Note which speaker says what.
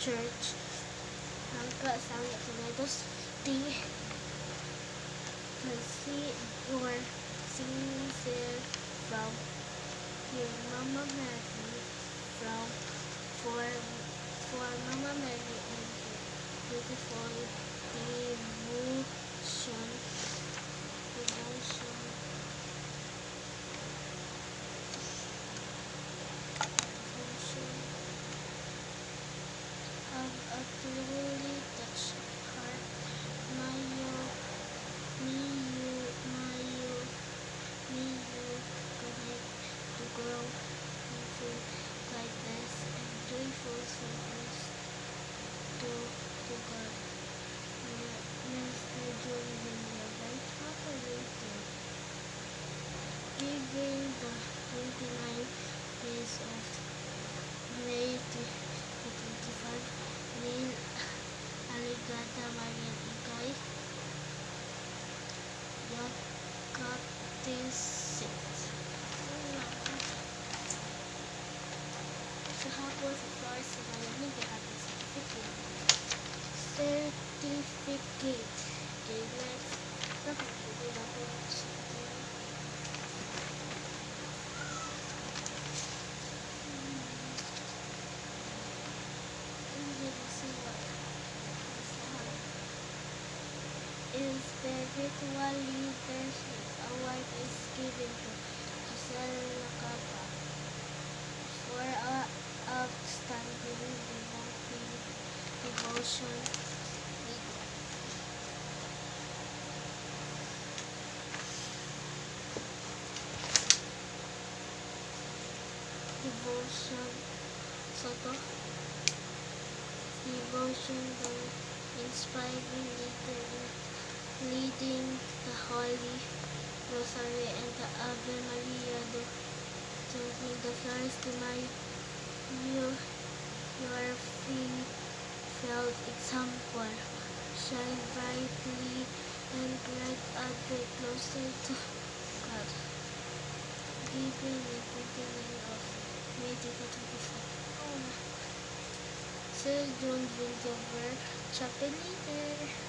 Speaker 1: Church, Angka Sangit Tomatoes Tea, Kasi or Sincere from your Mama Mary from for Mama Mary and her beautiful devotion of a truly touched heart. May you connect to grow into kindness and joyful service to God. Minister John Villanueva, operated giving the 29 days of May 2025, Neil Aligata Marian Ikay, Yakati 6. Sa hapon sa Flores sa malamig ang ating certificate. Okay, next. So, pagpapagod ako sa is spiritual leadership award is given to Giselle Lacapa for outstanding devotion devotion the inspiring leader leading the Holy Rosary and the Ave Maria the Flores de Mayo. Your felt example shine brightly and guide others closer to God. Given the 29th of May 2024. Sir John Villanueva, chapel leader.